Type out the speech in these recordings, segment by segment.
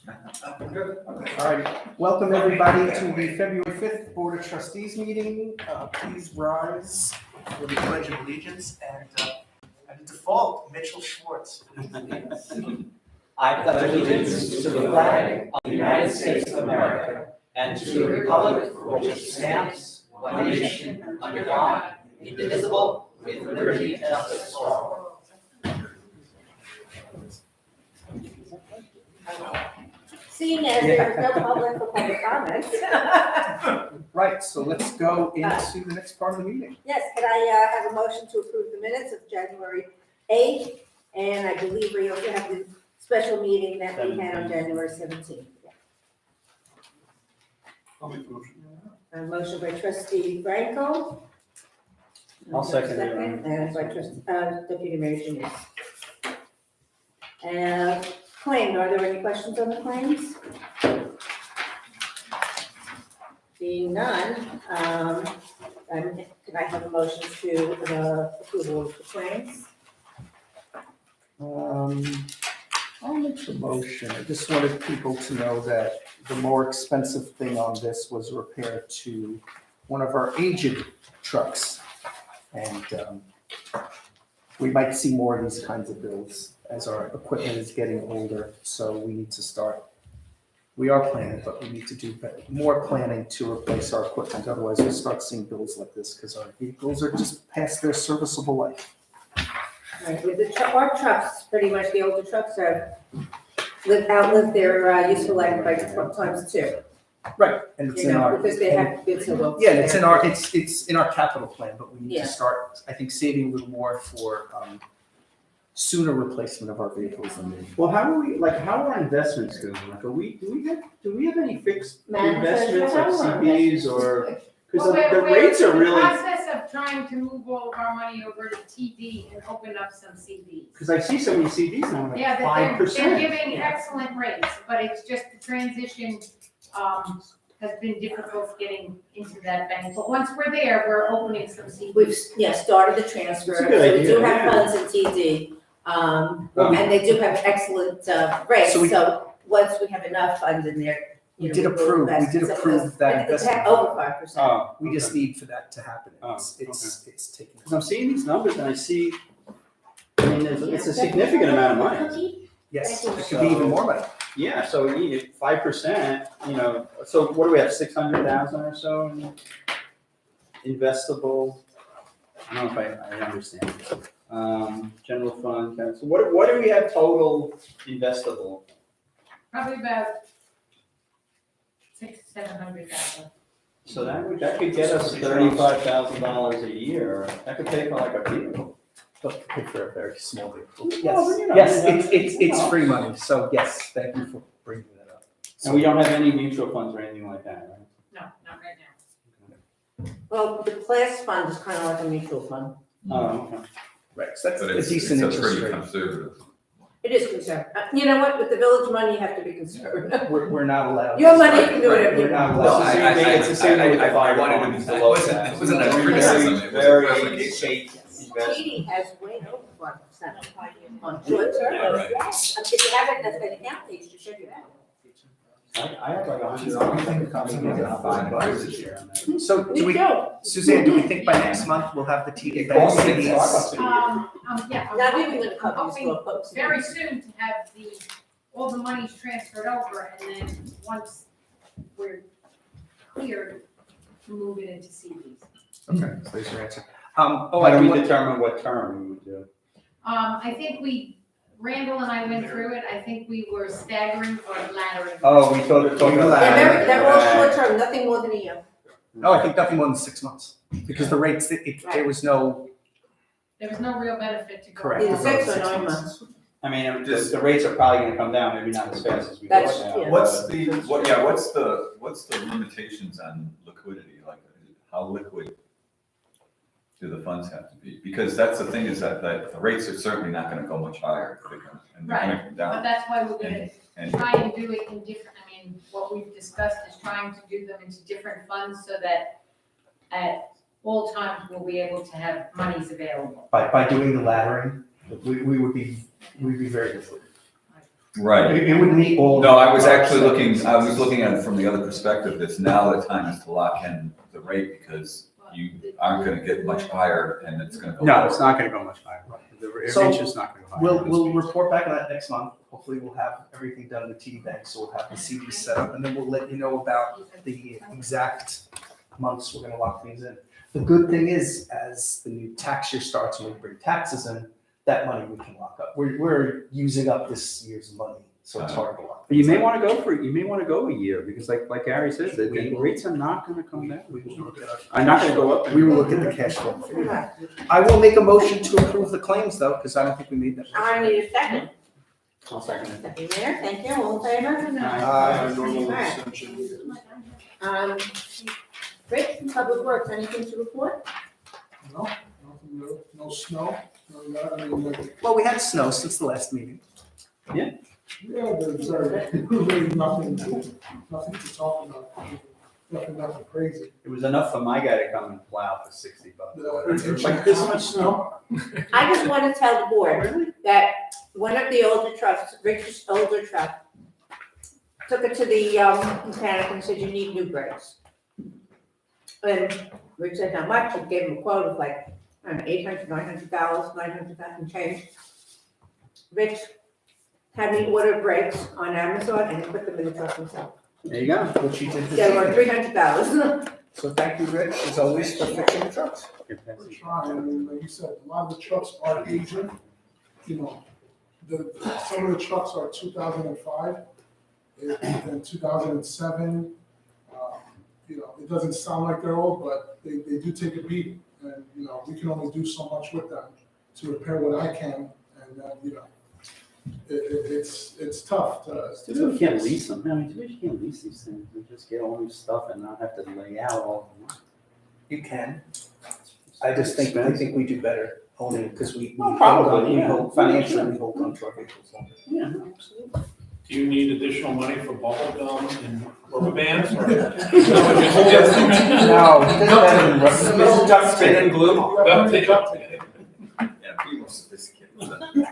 Good. All right. Welcome everybody to the February 5th Board of Trustees meeting. Please rise for the Pledge of Allegiance and by default, Mitchell Schwartz. I pledge allegiance to the flag of the United States of America and to the republic for which it stands, one nation, under God, indivisible, with liberty and justice for all. Seeing as there is no public for public comments. Right, so let's go into the next part of the meeting. Yes, can I have a motion to approve the minutes of January 8th? And I believe we also have the special meeting that we had on January 17th. I'll make the motion. A motion by trustee Franco. I'll second it. And by deputy mayor Janice. And claim, are there any questions on the claims? Being none, can I have a motion to approval of the claims? I'll make the motion. I just wanted people to know that the more expensive thing on this was repair to one of our aged trucks. And we might see more of these kinds of bills as our equipment is getting older. So we need to start, we are planning, but we need to do more planning to replace our equipment. Otherwise we'll start seeing bills like this because our vehicles are just past their serviceable life. Right, with our trucks, pretty much the older trucks have outlived their useful life by times two. Right, and it's in our. Because they have been so well. Yeah, it's in our capital plan, but we need to start, I think, saving a little more for sooner replacement of our vehicles than maybe. Well, how are our investments going? Like, do we have any fixed investments like CDs or, because the rates are really. We're in the process of trying to move all of our money over to TD and open up some CDs. Because I see so many CDs now, Yeah, like they're 5%. giving excellent rates, but it's just the transition has been difficult getting into that bank. But once we're there, we're opening some CDs. We've started the transfer, That's a so good we do idea, have yeah. funds in TD. And they do have excellent rates, So so once we have enough funds in there. We did approve that It's investment. over 5%. Oh, We just need for that to happen. Oh, It's taking. because I'm seeing these numbers and I see, I mean, it's a significant amount of money. Cookie? Yes, it could be even more money. Yeah, so we need 5%, so what do we have, 600,000 or so in investable? I don't know if I understand. General fund, so what do we have total investable? Probably about 600,000-700,000. So that could get us $35,000 a year. That could pay for like a vehicle. But pay for a very small vehicle. Well, Yes, it's free money, so yes, thank you for bringing that up. And we don't have any mutual funds or anything like that, right? No, not right now. Well, the class fund is kind of like a mutual fund. Oh, okay. Right, so that's But a it's decent a interest pretty rate. conservative. It is conservative. You know what, with the village money, you have to be conservative. We're not allowed. Your money, you can do whatever you We're not want. allowed. It's the same thing with the fire wanted department. to be below that. It wasn't a criticism, it was a Very clarification. safe investment. TD has way over 5% on short term. Yeah, right. If you have it as an account, they should show you that. I have like $100 this year on that. So do we, go. Suzanne, do we think by next month we'll have the TD bank CDs? Yeah, Not I'm even gonna hoping cover these little folks. very soon to have all the monies transferred over, and then once we're cleared, to move it into CDs. Okay, so there's your answer. How do we determine what term we would do? I think Randall and I went through it, I think we were staggering or laddering. Oh, we talked about They're all short term, nothing more than a year. No, I think nothing more than 6 months, because the rates, there was no. There was no real benefit to go. Correct. Either 6 or 9 months. I mean, the rates are probably gonna come down, maybe not as fast as we That's- thought now. yeah. What's the limitations on liquidity, like how liquid do the funds have to be? Because that's the thing, is that the rates are certainly not gonna go much higher, and they're gonna come But down. that's why we're gonna And try and do it in different, what we've discussed is trying to do them into different funds so that at all times we'll be able to have monies available. By doing the laddering, we'd be very liquid. Right. It would meet all. No, I was looking at it from the other perspective, that's now the time is to lock in the rate, because you aren't gonna get much higher, and it's gonna go. No, lower. it's not gonna go much higher. The So, range is not gonna go higher. We'll report back on that next month. Hopefully we'll have everything done in the TD Bank, so we'll have the CD set up, and then we'll let you know about the exact months we're gonna lock things in. The good thing is, as the new tax year starts and we bring taxes in, that money we can lock up. We're using up this year's money, so it's hard to lock. But you may wanna go a year, because like Gary says, the rates are not gonna come down. I'm not gonna go up. We will look at the cash flow. I will make a motion to approve the claims though, because I don't think we made that. I need a second. I'll second it. Second there, thank you, all in favor? Rick, Public Works, anything to report? No, nothing, no snow, Well, we had snow since the last meeting. yeah, there's really nothing to talk about, nothing crazy. It was enough for my guy to come and plow for $60. It's like this much snow. I just want to tell the board that one of the older trucks, Rich's older truck, took it to the mechanic and said, you need new brakes. And Rich said, how much? I gave him a quote of like, I don't know, $800, $900 change. Rich had me order brakes on Amazon and he put them in the truck himself. There you go. Which he did. They were $300. So thank you, Rich, as always, for fixing the trucks. We're trying, I mean, like you said, a lot of the trucks are aging, you know, some of the trucks are 2005 and 2007. You know, it doesn't sound like they're old, but they do take a beating. And, you know, we can only do so much with them to repair what I can. And, you know, it's tough to. Too bad we can't lease them. I mean, too bad you can't lease these things. We just get all new stuff and not have to lay out all of them. You can. I just think we do better owning, because we Well, hold probably, on, we yeah. hold financially, we hold on to our vehicles longer. Yeah, no, absolutely. Do you need additional money for bubble gum and rubber bands or? No, he does that in Russell. Duct tape and glue. Duct tape. Yeah, be more sophisticated.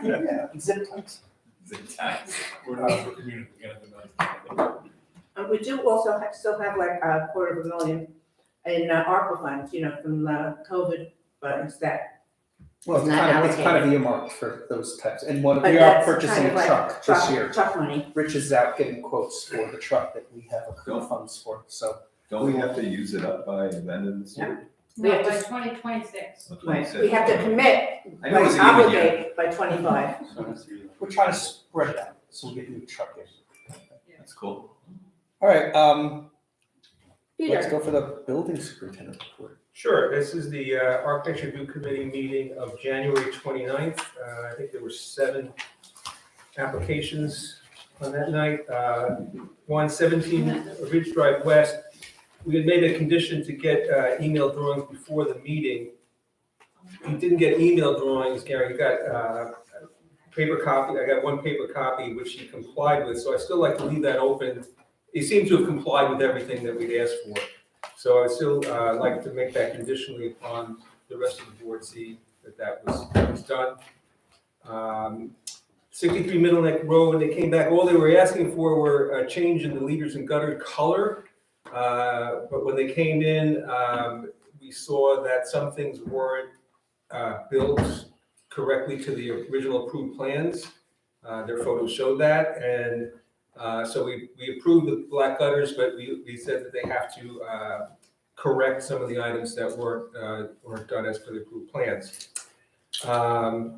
Yeah, zip ties. Zip ties. We're not for community. And we do also still have like $250,000 in ARPA funds, you know, from COVID funds that. Well, It's not it's kind of earmarked for those types, and But we are that's purchasing kind a of like truck this year. Truck money. Rich is out getting quotes for the truck that we have accrued funds for, so. Don't we have to use it up by the end of this year? We No, have to- by 2026. That's what I said. We have to commit, I know it's like an even year. obligate by 25. So that's the- We're trying to spread it out, so we get a new truck in. That's cool. All right, let's Peter, go for the building superintendent report. Sure, this is the Architecture Review Committee meeting of January 29th. I think there were 7 applications on that night. 117 Ridge Drive West. We had made a condition to get email drawings before the meeting. We didn't get email drawings, Gary, you got a paper copy. I got 1 paper copy, which he complied with, so I still like to leave that open. He seemed to have complied with everything that we'd asked for. So I still like to make that conditionally upon the rest of the board see that was done. 63 Middle Neck Road, they came back, all they were asking for were a change in the leaders and gutter color. But when they came in, we saw that some things weren't built correctly to the original approved plans. Their photos showed that, and so we approved the black gutters, but we said that they have to correct some of the items that weren't done as per the approved plans.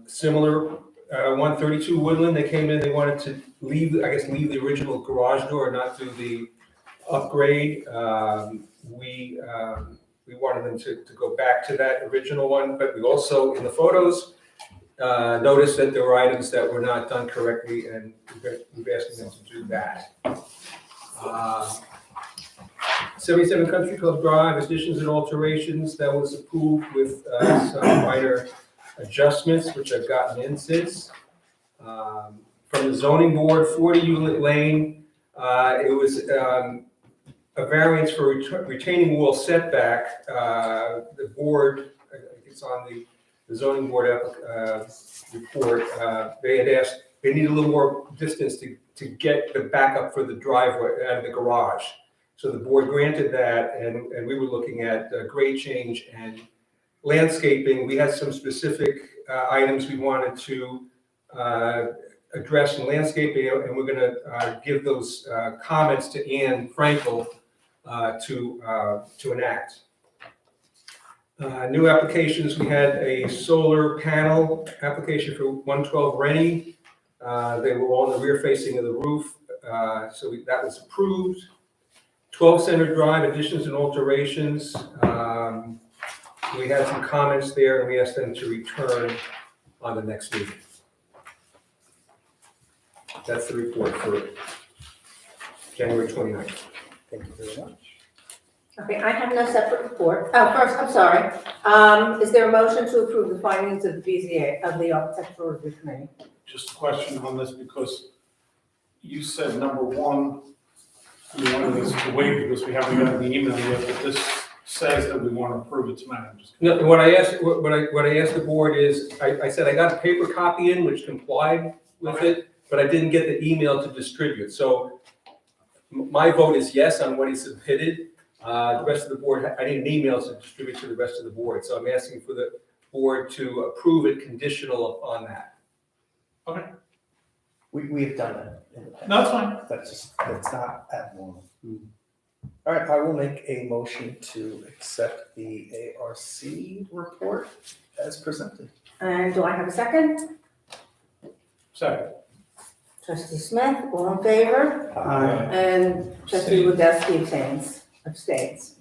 Similar, 132 Woodland, they came in, they wanted to leave the original garage door, not do the upgrade. We wanted them to go back to that original one, but we also, in the photos, noticed that there were items that were not done correctly, and we've asked them to do that. 77 Country Club Drive, additions and alterations, that was approved with some minor adjustments, which I've gotten in since. From the zoning board, 40 Hewlett Lane, it was a variance for retaining wall setback. The board, it's on the zoning board report, they had asked they need a little more distance to get the backup for the driveway out of the garage. So the board granted that, and we were looking at grade change and landscaping. We had some specific items we wanted to address in landscaping, and we're gonna give those comments to Anne Frankel to enact. New applications, we had a solar panel application for 112 Rennie. They were all on the rear facing of the roof, so that was approved. 12 Center Drive, additions and alterations. We had some comments there, and we asked them to return on the next meeting. That's the report for January 29th. Thank you very much. Okay, I have no separate report. First, I'm sorry. Is there a motion to approve the findings of the BZA, of the Architectural Review Committee? Just a question on this, because you said number one, you wanted us to wait because we haven't gotten the email yet, but this says that we want to approve it tonight. I'm just. No, what I asked the board is, I said I got a paper copy in which complied with it, but I didn't get the email to distribute. So my vote is yes on what he submitted. The rest of the board, I need an email to distribute to the rest of the board. So I'm asking for the board to approve it conditional upon that. Okay, We have done that in the past. no, that's fine. That's not abnormal. All right, I will make a motion to accept the ARC report as presented. And do I have a second? Second. Trustee Smith, all in favor? And trustee Wodowski abstains.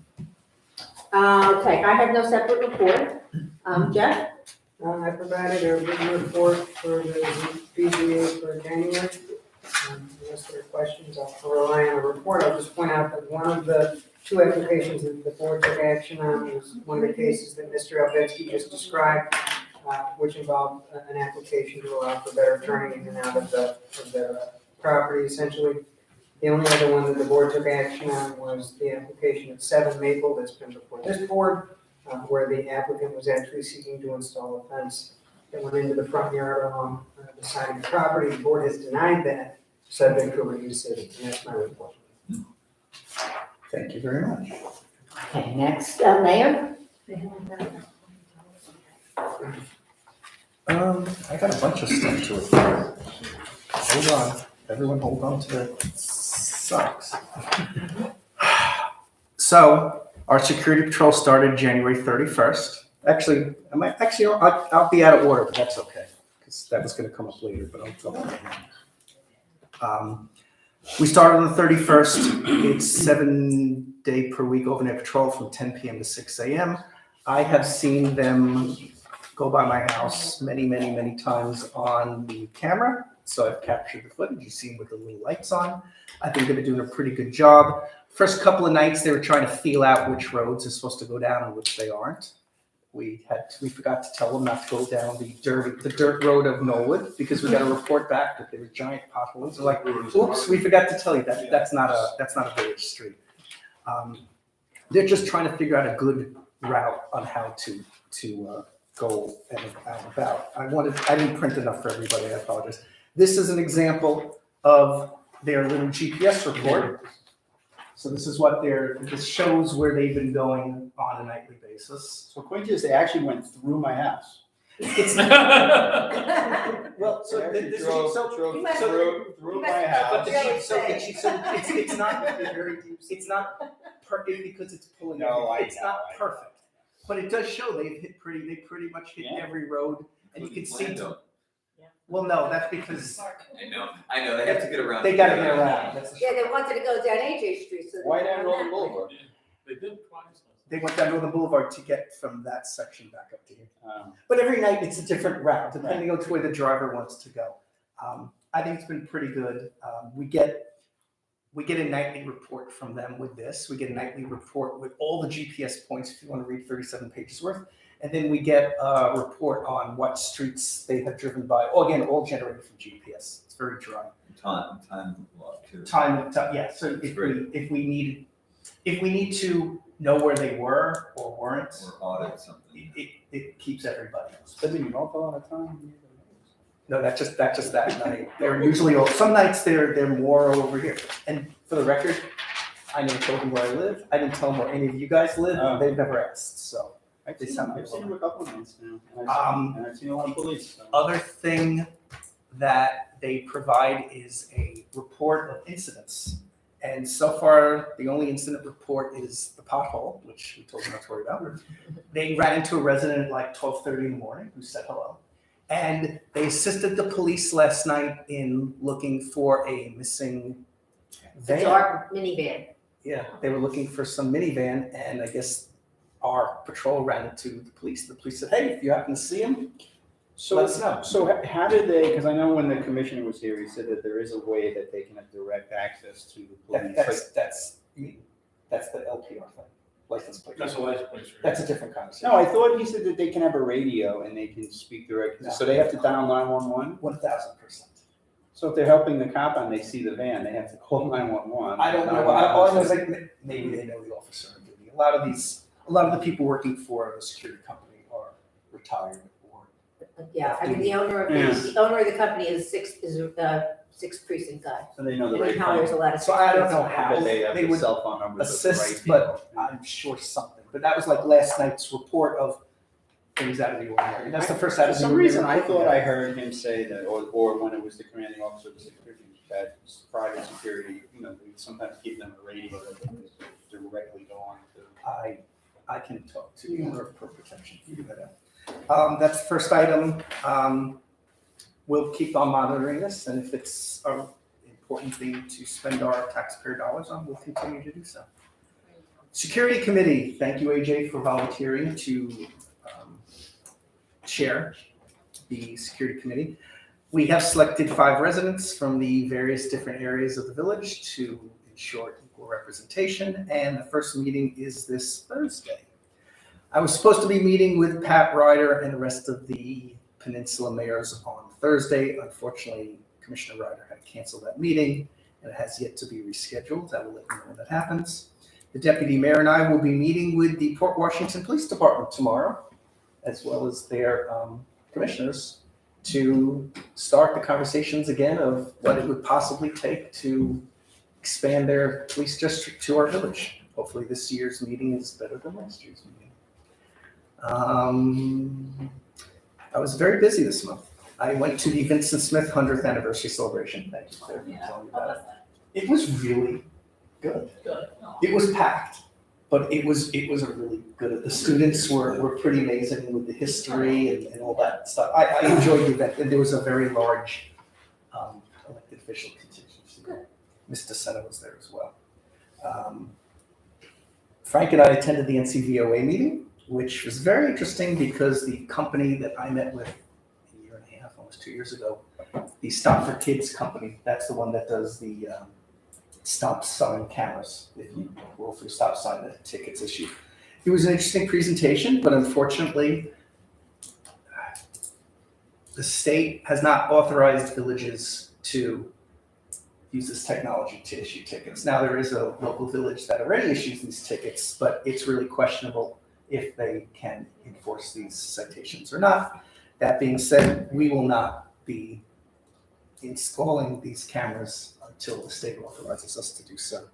Okay, I have no separate report. Jeff? I provided a written report for the BZA for January. Unless there are questions, I'll rely on a report. I'll just point out that one of the two applications that the board took action on was one of the cases that Mr. Alvetsky just described, which involved an application to allow for better turning in and out of the property, essentially. The only other one that the board took action on was the application at 7 Maple that's been before this board, where the applicant was actually seeking to install a fence that went into the front yard along the side of the property. The board has denied that, subject to a review decision, and that's my report. Thank you very much. Okay, next, Mayor? I got a bunch of stuff to report. Hold on, everyone hold on to their socks. So, our security patrol started January 31st. Actually, I'll be out of order, but that's okay, because that was gonna come up later, but I'll tell you now. We started on the 31st. It's 7 day per week overnight patrol from 10 p.m. to 6 a.m. I have seen them go by my house many, many, many times on the camera. So I've captured the footage. You see them with the little lights on. I think they've been doing a pretty good job. First couple of nights, they were trying to feel out which roads are supposed to go down and which they aren't. We forgot to tell them not to go down the dirt road of Knollwood because we got a report back that there were giant potholes. They're like, oops, we forgot to tell you that that's not a village street. They're just trying to figure out a good route on how to go and about. I didn't print enough for everybody. I apologize. This is an example of their little GPS report. So this is what this shows where they've been going on a nightly basis. So according to this, they actually went through my house. It's well, so They this drove You must- through my But house. it's not perfect because it's pulling. No, it's not perfect, but it does show they pretty much hit Yeah. every road, and you can see. Orlando. Well, no, that's because I know, they have to get around. they gotta get around. That's the Yeah, they wanted to go down AJ Street, so. Why down Northern Boulevard? They did twice. They went down Northern Boulevard to get from that section back up to here. Um, But every night it's a different route, depending on which way the driver wants to go. I think it's been pretty good. We get a nightly report from them with this. We get a nightly report with all the GPS points if you want to read 37 pages worth. And then we get a report on what streets they have driven by. Oh, again, all generated from GPS. It's very dry. Time log too. Yeah. So It's if we need to know where they were or weren't, Or audit something. it keeps everybody. Spending an awful lot of time. No, that's just that night. They're usually, some nights they're more over here. And for the record, I never told them where I live. I didn't tell them where any of you guys live. Oh. They've never asked, so. I've They seen sound I've seen him a couple of months now, and I've seen a lot of police. So. Other thing that they provide is a report of incidents. And so far, the only incident report is the pothole, which we told them not to worry about. They ran into a resident at like 12:30 in the morning who said hello. And they assisted the police last night in looking for a missing A van. dark minivan. Yeah, they were looking for some minivan, and I guess our patrol ran into the police. The police said, hey, if you happen to see him, let us know. So how did they, because I know when the commissioner was here, he said that there is a way that they can have direct access to the police. That's the LPR thing, license plate. That's a license plate. That's a different conversation. No, I thought he said that they can have a radio and they can speak directly, No. so they have to dial 911? 1000%. So if they're helping the cop and they see the van, they have to call 911? I don't know, all I know is like, maybe they know the officer. A lot of the people working for the security company are retired or. Yeah, I mean, the owner of the company is sixth precinct guy. So they know the And right he hires a phone. lot of. So I don't know security. how But they have they the would cell phone numbers of the right assist, people. but I'm sure something. But that was like last night's report of things out of the ordinary. And that's the first out For of the some ordinary. reason, I report. thought I heard him say that, or when it was the commanding officer of the security, that private security, we sometimes give them a radio that they can directly go on to. I can talk to the owner for protection. You do that. That's the first item. We'll keep on monitoring this, and if it's an important thing to spend our taxpayer dollars on, we'll continue to do so. Security Committee, thank you, AJ, for volunteering to chair the Security Committee. We have selected 5 residents from the various different areas of the village to ensure equal representation, and the first meeting is this Thursday. I was supposed to be meeting with Pat Ryder and the rest of the Peninsula mayors on Thursday. Unfortunately, Commissioner Ryder had to cancel that meeting, and it has yet to be rescheduled. I will let you know when that happens. The deputy mayor and I will be meeting with the Port Washington Police Department tomorrow, as well as their commissioners, to start the conversations again of what it would possibly take to expand their police district to our village. Hopefully this year's meeting is better than last year's meeting. I was very busy this month. I went to the Vincent Smith 100th anniversary celebration. Thank you, Claire, for telling me about it. It was really good. It was packed, but it was a really good. The students were pretty amazing with the history and all that stuff. I enjoyed the event, and there was a very large elected official contingent. Mr. Senna was there as well. Frank and I attended the NCVOA meeting, which was very interesting because the company that I met with a year and a half, almost 2 years ago, the Stop for Kids company, that's the one that does the stop sign cameras. If you roll through stop sign, the tickets issued. It was an interesting presentation, but unfortunately, the state has not authorized villages to use this technology to issue tickets. Now, there is a local village that already issues these tickets, but it's really questionable if they can enforce these citations or not. That being said, we will not be installing these cameras until the state authorizes us to do so.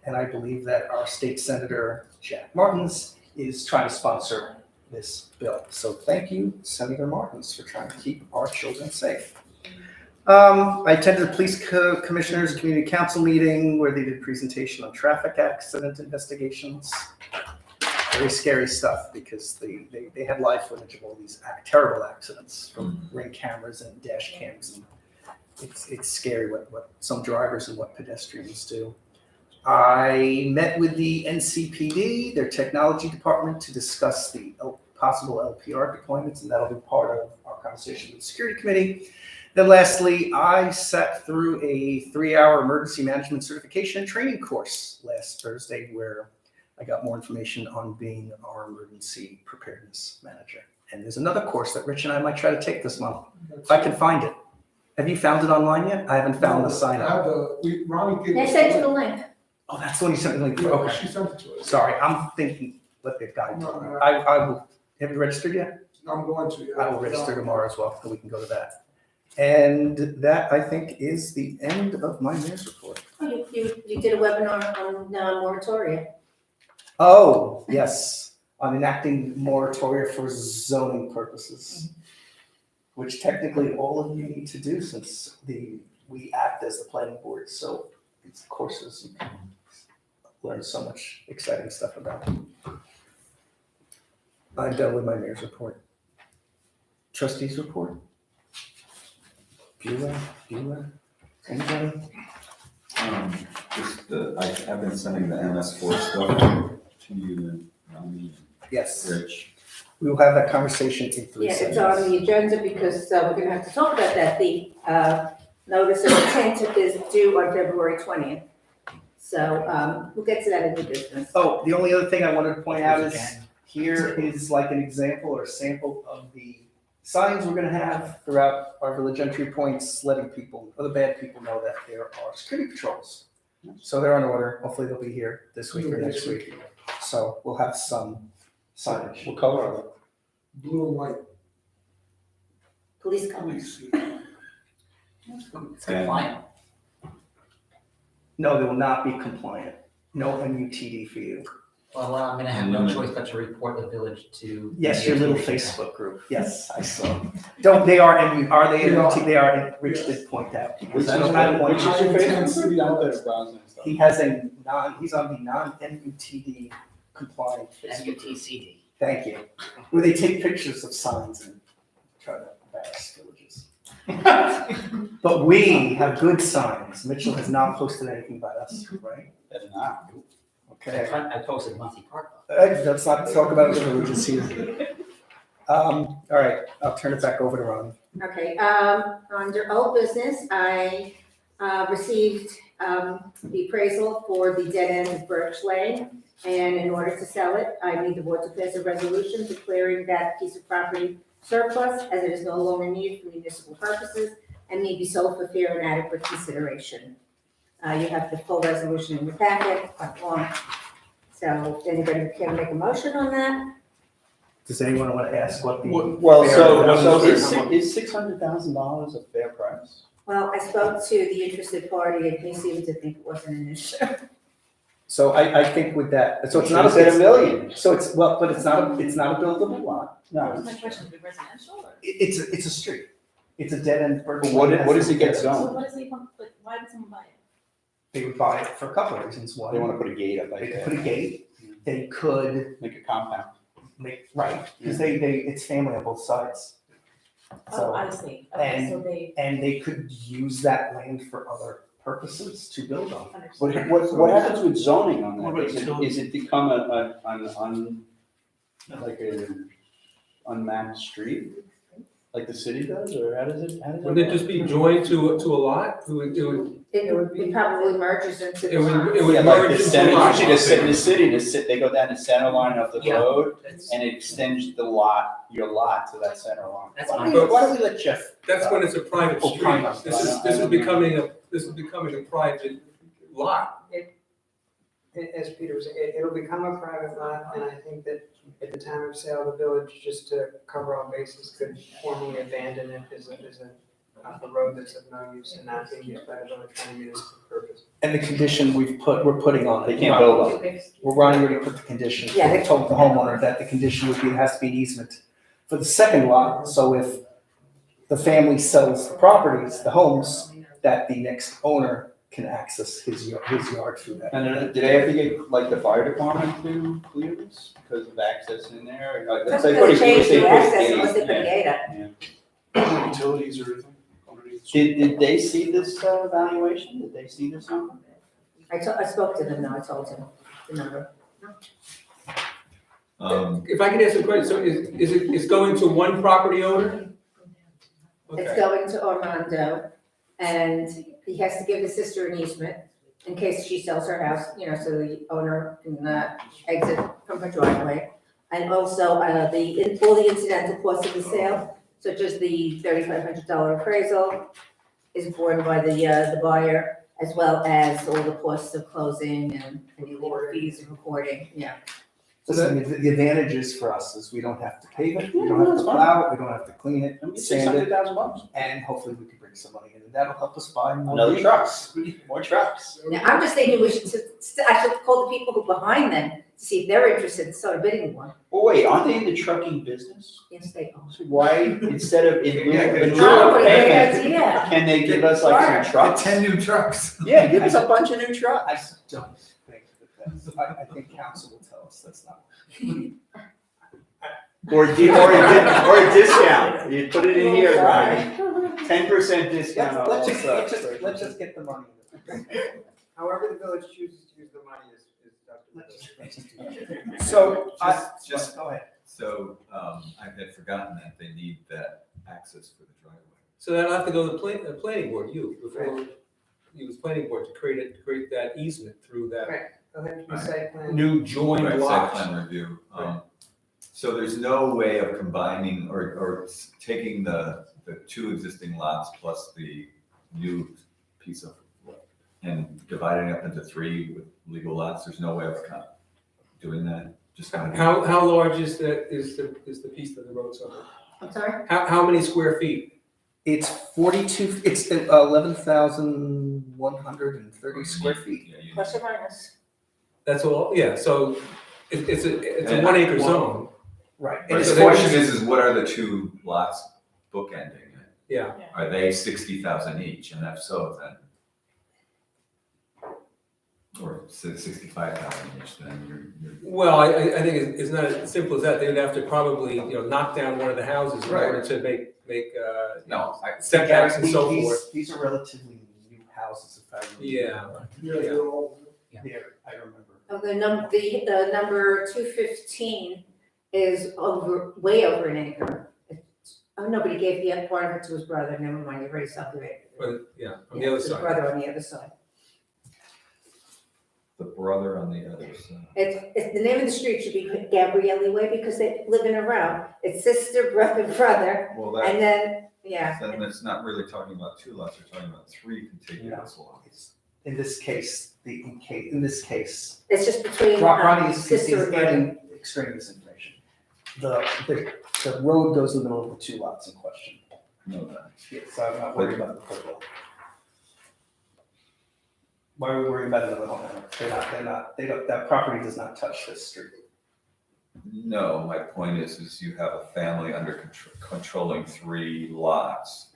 And I believe that our state senator, Jack Martins, is trying to sponsor this bill. So thank you, Senator Martins, for trying to keep our children safe. I attended the police commissioners community council meeting where they did a presentation on traffic accident investigations. Very scary stuff because they had live footage of all these terrible accidents from ring cameras and dash cams. And it's scary what some drivers and what pedestrians do. I met with the NCPD, their technology department, to discuss the possible LPR deployments, and that'll be part of our conversation with the security committee. Then lastly, I sat through a 3-hour emergency management certification and training course last Thursday where I got more information on being our emergency preparedness manager. And there's another course that Rich and I might try to take this month, if I can find it. Have you found it online yet? I haven't found the sign up. Ronnie gave They us sent you the the link. link. Oh, that's the one you sent me the link for, Yeah, okay. she sent it to us. Sorry, I'm thinking, let the guy No, talk. no. I will, have you registered yet? I'm going to, yeah. I will register tomorrow as well, so we can go to that. And that, I think, is the end of my mayor's report. Oh, you did a webinar on moratoria. Oh, yes, on enacting moratoria for zoning purposes, which technically all of you need to do since we act as the planning board, so it's courses you can learn so much exciting stuff about. I'm done with my mayor's report. Trustees report? Bueller, anybody? I've been sending the MS4 stuff to you, Yes, Rich. we will have that conversation in 3 Yeah, seconds. it's on the agenda because we're gonna have to talk about that. The notice of intent is due on February 20th. So we'll get to that in the business. Oh, the only other thing I wanted to point out is here is like an example or sample of the signs we're gonna have throughout our village entry points, letting people, or the bad people know that there are security patrols. So they're on order. Hopefully they'll be here this week or next week. So we'll have some signage. What color are they? Blue and white. Police comments. It's compliant. No, they will not be compliant. No MUTD for you. Well, I'm gonna have no choice but to report the village to. Yes, your little Facebook group. Yes, I saw. They are MUT, they are, Rich did point out. Because I don't want Which is your favorite city out there, browsing and stuff? He has he's on the non-MUTD compliant Facebook. SUTCD. Thank you. Where they take pictures of signs and try to embarrass villages. But we have good signs. Mitchell has not posted anything about us, right? Better not. Okay. I posted Muncie Park. Let's not talk about the villages here. All right, I'll turn it back over to Ron. Okay, under old business, I received the appraisal for the dead end of Birch Lane. And in order to sell it, I need the board to pass a resolution declaring that piece of property surplus as it is no longer needed for municipal purposes and may be sold for fair and adequate consideration. You have the full resolution in your packet, quite long. So if anybody can make a motion on that? Does anyone want to ask what the? Well, so fair- is $600,000 a fair price? Well, I spoke to the interested party and he seemed to think it wasn't an issue. So I think with that, so it's not Should've said a $1 million. So it's, well, but it's not a buildable lot. No. My question, is it residential or? It's a street. It's a dead end. Birch But Lane what has does it get to- zoned? What is it, like, why would someone buy it? They would buy it for a couple of reasons. One, They wanna put a gate up they like could that. put a gate. They could Make a compound. make, right, because it's family on both sides. Oh, So, I see. Okay, and- so they and they could use that land for other purposes to build on. understand. What happens with zoning on What that? about utilities? Is it become like a unmapped street? Like the city does, or how does it? Wouldn't it just be joined to a lot? It probably merges into It would- the. it would Yeah, like merge the into center, lot. usually they sit in the city, they go down the center line of the Yeah. road, That's- and it extends your lot to that center line. That's Why fine. don't we let Jeff? That's when it's a private Oh, street. private. This is becoming a private lot. As Peter was saying, it'll become a private lot, and I think that at the time of sale, the village, just to cover all bases, could formally abandon it as a road that's of no use and not being used by the village for any municipal purpose. And the condition we're putting on it. They can't build on it. Well, Ronnie already put the condition. Yeah, they- They told the homeowner that the condition would be, there has to be an easement for the second lot. So if the family sells the properties, the homes, that the next owner can access his yard through that. And then, do they have to get, like, the fire department to clear this because of access in there? Like, let's That's say because put a- they let's say changed the put a access unless they gate, put a yeah. gate up. Utilities or anything? Did they see this valuation? Did they see this number? I spoke to them, no, I told him the number. If I can ask a question, so it's going to one property owner? It's Okay. going to Armando, and he has to give his sister an easement in case she sells her house, so the owner can exit from her driveway. And also, all the incidental costs of the sale, such as the $3,500 appraisal, is borne by the buyer, as well as all the costs of closing and any legal fees and recording, yeah. Listen, the advantages for us is we don't have to pave it, we Yeah, don't no, have it's to fine. plow it, we don't have to clean it, Six sand hundred it, thousand bucks. and hopefully we can bring some money in, and that'll help us buy more Another vehicles. trucks, more trucks. Now, I'm just thinking we should, I should call the people who are behind them to see if they're interested in start bidding one. Well, wait, aren't they in the trucking business? Yes, they are. So why, instead of, in lieu Yeah, of good. in lieu Oh, of what a great payment, idea. can they give us like some trucks? 10 new trucks. Yeah, give us a bunch of new I trucks. don't think I think council will tell us that's not. Or a discount, you put it in here, Brian, 10% discount on all Let's trucks. just get the money. However the village chooses to use the money is up to the Let's village. just do that. So, Just, Go ahead. so, I had forgotten that they need that access for the driveway. So that'll have to go to the planning board, before you as planning board to create that easement through that Right. Go ahead, do site plan. new joined Right, lot. site plan review. Right. So there's no way of combining or taking the two existing lots plus the new piece of, and dividing up into three with legal lots, there's no way of doing that, just kind of. How large is the piece that the road's on? I'm sorry? How many square feet? It's 42, it's 11,130 square feet. Yeah, you- Plus or minus. That's all, yeah, so it's a And 1 acre well- zone, Right. But it's the question is what are the two lots bookending it? yeah. Are they 60,000 each, and if so, then, or 65,000 each, then you're. Well, I think it's not as simple as that, they would have to probably, knock down one of the houses in Right. order to make, No, setbacks and so These- forth. These are relatively new houses, if I remember. Yeah. Yeah, they're all, Here, I remember. Oh, the number 215 is way over an acre. Nobody gave the other part of it to his brother, never mind, he already subdivided. But, yeah, on the Yeah, other his side. brother on the other side. the brother on the other side. It's, the name of the street should be Gabrielli Way because they live in a row. It's sister, brother, Well, and then, yeah. then it's not really talking about two lots, you're talking about three contiguous lots. In this case, in this case, It's just between Ronnie is sister and brother. getting extraneous information. The road goes in the middle of the two lots in question. No, that. Yeah, so I'm not worried about the third lot. Why are we worried about it in the middle? That property does not touch this street. No, my point is you have a family under controlling three lots,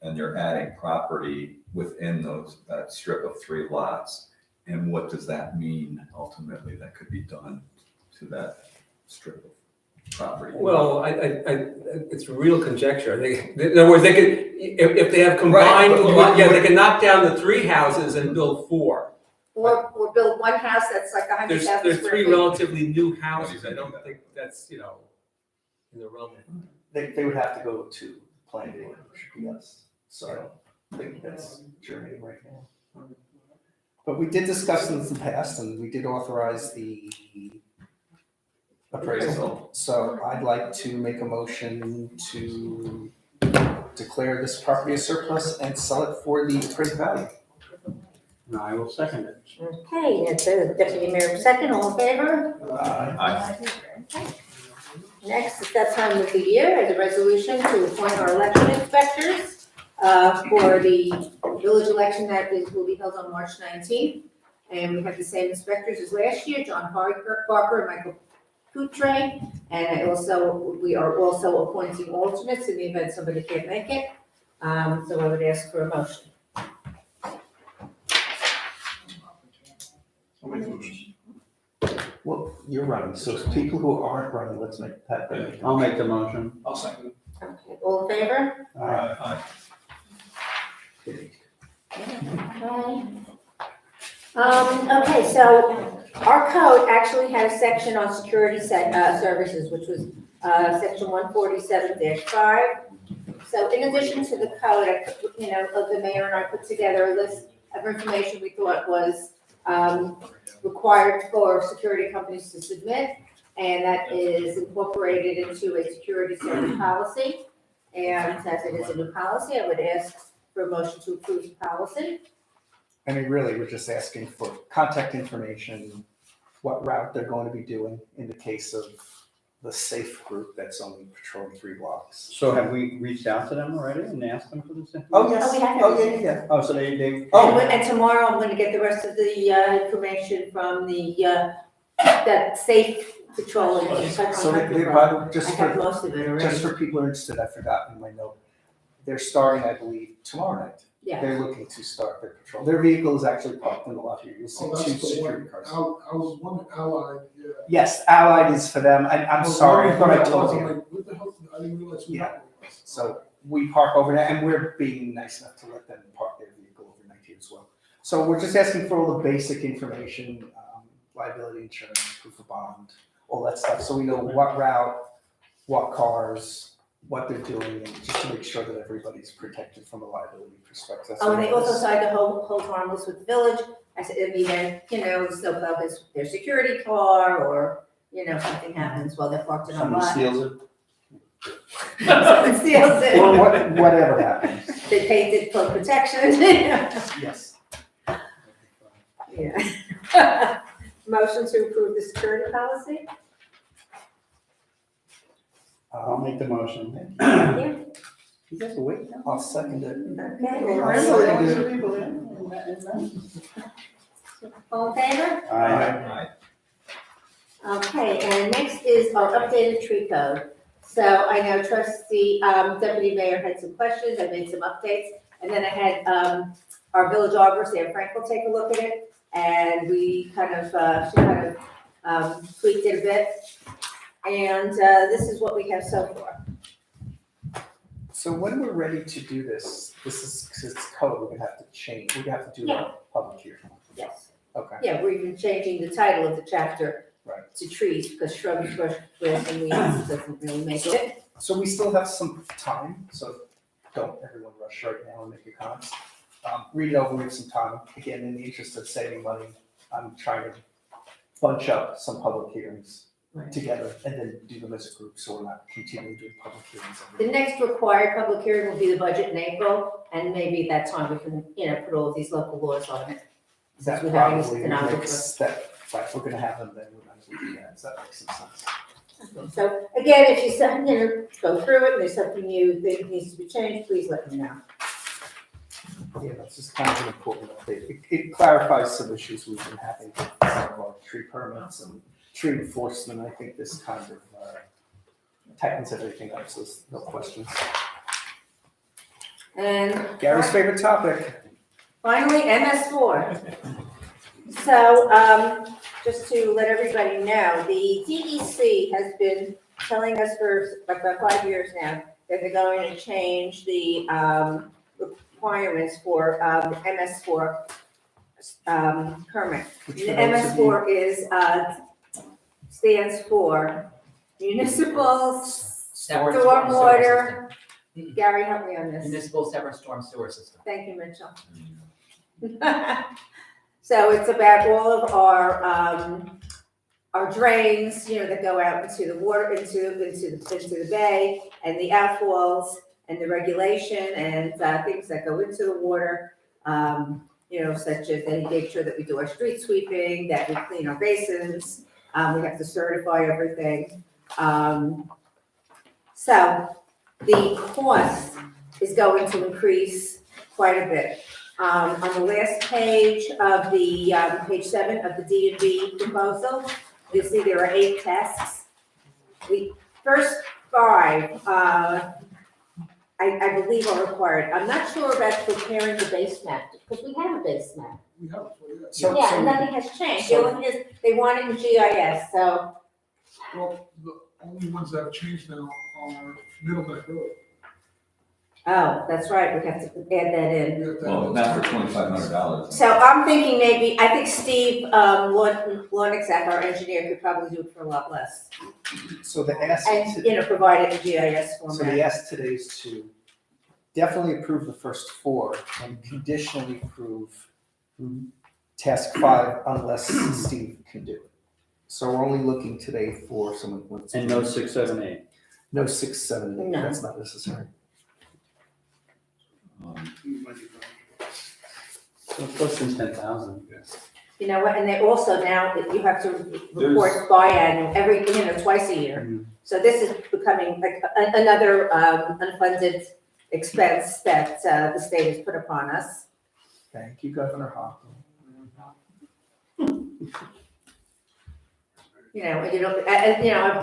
and you're adding property within that strip of three lots. And what does that mean ultimately that could be done to that strip of property? Well, it's real conjecture, I think, in other words, they could, if they have combined, Right, but- they can knock down the 3 houses and build 4. Or build one house that's like 100,000 There's square 3 feet. relatively new What do houses, you I don't think? think that's, in the realm of. They would have to go to planning board, which would be us. So I don't think that's Germany right now. But we did discuss this in the past, and we did authorize the appraisal. So I'd like to make a motion to declare this property a surplus and sell it for the appraised value. I will second it. Okay, that's a deputy mayor second, all in favor? Next, it's that time of the year, as a resolution to appoint our election inspectors for the village election that will be held on March 19th. And we have the same inspectors as last year, John Parker, and Michael Poutre. And we are also appointing alternates in the event somebody can't make it. So I would ask for a motion. Well, you're running, so people who aren't running, let's make that. I'll make the motion. I'll second. Okay, all in favor? Okay. Okay, so our code actually had a section on security services, which was section 147-5. So in addition to the code, the mayor and I put together a list of information we thought was required for security companies to submit, and that is incorporated into a security service policy. And as it is a new policy, I would ask for a motion to approve the policy. I mean, really, we're just asking for contact information what route they're going to be doing in the case of the safe group that's only patrolling 3 blocks. So have we reached out to them already and asked them for this? Oh, yes. Oh, we have Oh, everything. yeah. Oh, so they. And tomorrow I'm gonna get the rest of the information from that safe patrol. So they're about, I have most of it already. just for people who are interested, I forgot in my note. They're starting, I believe, tomorrow night. Yeah. They're looking to start their patrol. Their vehicle is actually parked in the lot here. You'll see Oh, 2 that's the security one, cars. I was wondering, Allied, yeah. Yes, Allied is for them. I'm sorry, I thought I told I'm you. like, what the hell, I didn't realize who that was. So we park over there, and we're being nice enough to let them park their vehicle overnight here as well. So we're just asking for all the basic information, liability insurance, proof of bond, all that stuff, so we know what route, what cars, what they're doing, and just to make sure that everybody's protected from a liability perspective. Oh, and they also decided to hold harmless with the village. I said, in the event, snowplow is their security car, or, something happens while they're parked in a Someone lot. steals it. Someone steals it. Or whatever happens, They painted for protection. yes. Yeah. Motion to approve the security policy? I'll make the motion. Thank you. You guys will wait now? I'll second it. Okay, all in favor? Aye. Okay, and next is our updated tree code. So I know Deputy Mayor had some questions, I made some updates, and then I had, our village arborist, Sam Frank, will take a look at it, and we she tweaked it a bit. And, this is what we have so far. So when we're ready to do this, because it's code, we're gonna have to change, we're gonna have to do a public hearing. Yes. Okay, Yeah, we're even changing the title of the chapter right. to trees, because shrubs, brush, grass, and weeds doesn't really make it. So we still have some time, so don't everyone rush right now and make your comments. Read it over with some time. Again, in the interest of saving money, I'm trying to bunch up some public hearings Right. together and then do them as a group, so we're not continuing doing public hearings. The next required public hearing will be the budget in April, and maybe at that time we can, put all of these local laws on it. That we're having probably an hour makes step, if we're gonna have them, then we're gonna do that. Does that make some sense? So again, if you go through it, and there's something you think needs to be changed, please let me know. Yeah, that's just kind of an important update. It clarifies some issues we've been having with some of our tree permits and tree enforcement. I think this kind of tightens everything up, so there's no questions. And Gary's favorite topic. finally, MS4. So, just to let everybody know, the DEC has been telling us for about 5 years now that they're going to change the requirements for the MS4 permit. Which The for those of MS4 stands for Municipal Separate Stormwater. Gary, help me on this. Municipal separate storm sewer system. Thank you, Mitchell. So it's about all of our drains, that go out into the water, into the bay, and the outfalls, and the regulation, and things that go into the water. Such as they make sure that we do our street sweeping, that we clean our basins, we have to certify everything. So the cost is going to increase quite a bit. On the last page of the, page 7 of the D&B proposal, you'll see there are 8 tasks. The first 5, I believe are required. I'm not sure about preparing the base map, because we have a base map. We have it for you. Yeah, and nothing has changed. The only thing is, they want it in GIS, so, Well, the only ones that have changed now are Middleneck Road. oh, that's right, we have to add that in. We have that- Well, not for $2,500. So I'm thinking I think Steve, Lonixac, our engineer, could probably do it for a lot less. So the ask, And, provide it in GIS so the format. ask today is to definitely approve the first 4 and conditionally approve task 5 unless Steve can do it. So we're only looking today for someone who wants. And no 6, 7, 8. No 6, 7, 8, No. that's not necessary. Um, So it's less than 10,000. You know, and they also now, you have to report biannual, twice a year. So this is becoming like another unfunded expense that the state has put upon us. Thank you, Governor Hochul.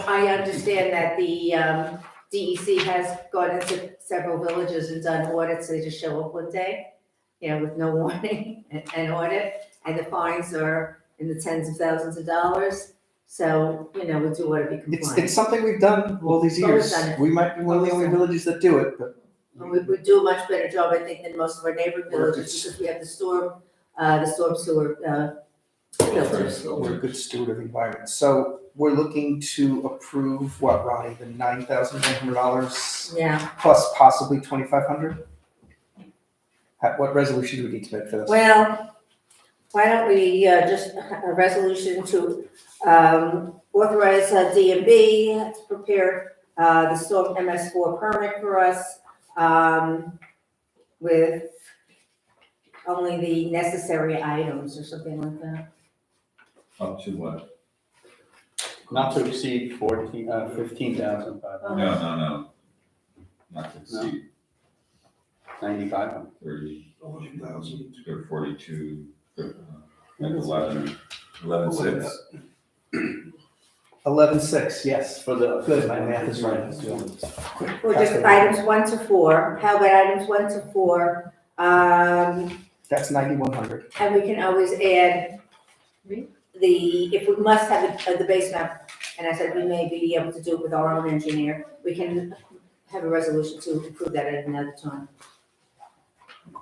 I understand that the DEC has gone into several villages and done audits. They just show up one day, with no warning and audit, and the fines are in the tens of thousands of dollars. So, we do want to be It's compliant. something we've done all these Always years. done it. We might be one of the only villages that do it, but And we do a much better job, I think, than most of our neighboring villages because we have the storm sewer filters. we're a good steward of the environment. So we're looking to approve what, Ronnie, the $9,100 Yeah. plus possibly $2,500? What resolution do we need to make for this? Well, why don't we just have a resolution to authorize DMB to prepare the storm MS4 permit for us with only the necessary items or something like that. Up to what? Not to exceed 15,500. No. Not to exceed 9,500. 30, or 42, like 11.6. 11.6, yes. For the. Good, my math is right. Or just items 1 to 4. How about items 1 to 4? That's 9,100. And we can always add if we must have the base map, and I said we may be able to do it with our own engineer, we can have a resolution to approve that at another time.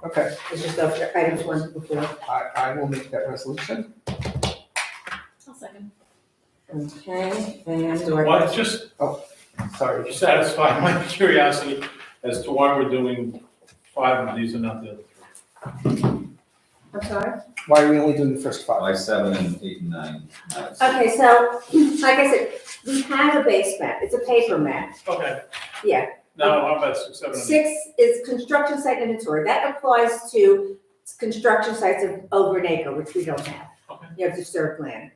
Okay, It's just after items 1 to 4. I will make that resolution. I'll second. Okay, and do I? Well, just Sorry. to satisfy my curiosity as to why we're doing 5 of these and not the other 3. I'm sorry? Why are we only doing the first 5? Like 7 and 8 and 9. Okay, so, like I said, we have a base map, it's a paper map, Okay. yeah. Now, how about 6, 7, and 8? 6 is construction site inventory, that applies to construction sites of over an acre, which we don't have. Okay. You have disturbed land.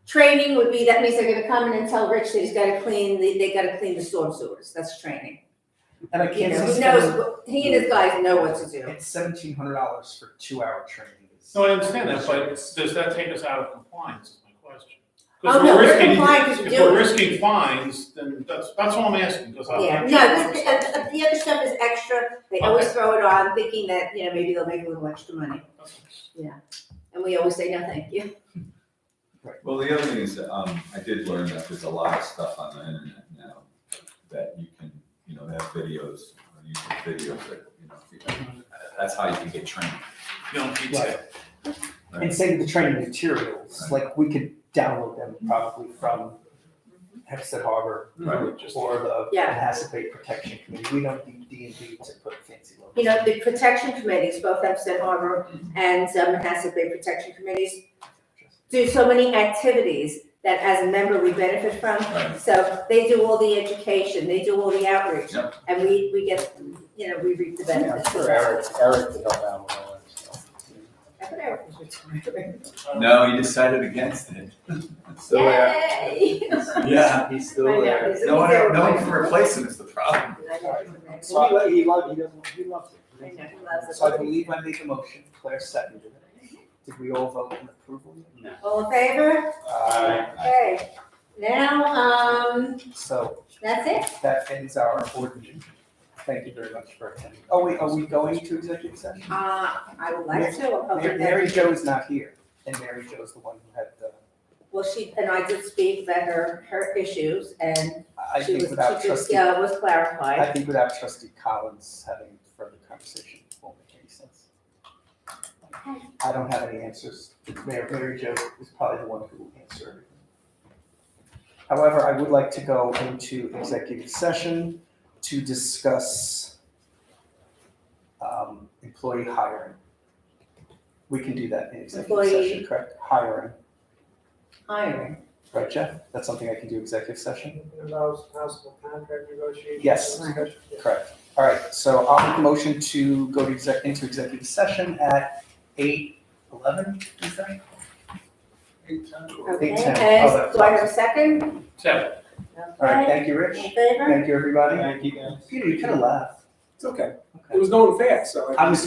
Training would be, that means they're gonna come in and tell Rich that he's gotta clean, they gotta clean the storm sewers, that's training. And I You can't know, see he knows, he and his guys know what to do. It's $1,700 for 2-hour training. No, I understand that, but does that take us out of compliance, is my question? Oh, no, we're compliant because we If do we're it. risking fines, then that's all I'm asking, because Yeah, no, the other stuff is extra, they always throw it on, thinking that, maybe they'll make a little extra money, and we always say, no, thank you. Well, the other thing is that I did learn that there's a lot of stuff on the internet now that you can, they have videos, YouTube videos that, that's how you can get trained. You don't need Right. to. And same with the training materials, like we could download them probably from Hempstead Harbor Right. or the Yeah. Manhasset Protection Committee. We don't need D&D to put fancy logos. The protection committees, both Hempstead Harbor and Manhasset Bay Protection Committees, do so many activities that as a member we benefit from. Right. So they do all the education, they do all the outreach, Yep. and we get, we reap the Yeah, benefits. for Eric to help out with all that stuff. I thought Eric was retiring. No, he decided against it. Still there. Yay! Yeah. He's still I know, there. he's- No one, he's no one there. can replace him is the problem. I know, He loves it. he loves it. So I believe I made the motion, Claire seconded it. Did we all vote in approval? No. All in favor? Okay, now, So that's it. that ends our ordinance. Thank you very much for attending. Oh wait, are we going to executive session? I would like to. I'll put that- Mary Jo is not here, and Mary Jo is the one who had the, Well, she and I did speak about her issues, and I she think was, without she just, trustee, was clarified. I think without trustee Collins having further conversation won't make any sense. I don't have any answers. Mary Jo is probably the one who will answer everything. However, I would like to go into executive session to discuss employee hiring. We can do that in executive Employee- session, correct? Hiring, Hiring. right, Jeff? That's something I can do executive session? Involves possible contract negotiations. Yes. discussion. Yeah. Correct. All right, so I'll make a motion to go to into executive session at 11, is that? Okay, 8:10. and Oh, do I have a second? Second. All right, Okay, thank you, Rich. in favor? Thank you, everybody. Thank you, guys. Peter, you could have laughed. It's okay. It was going fast, so. I was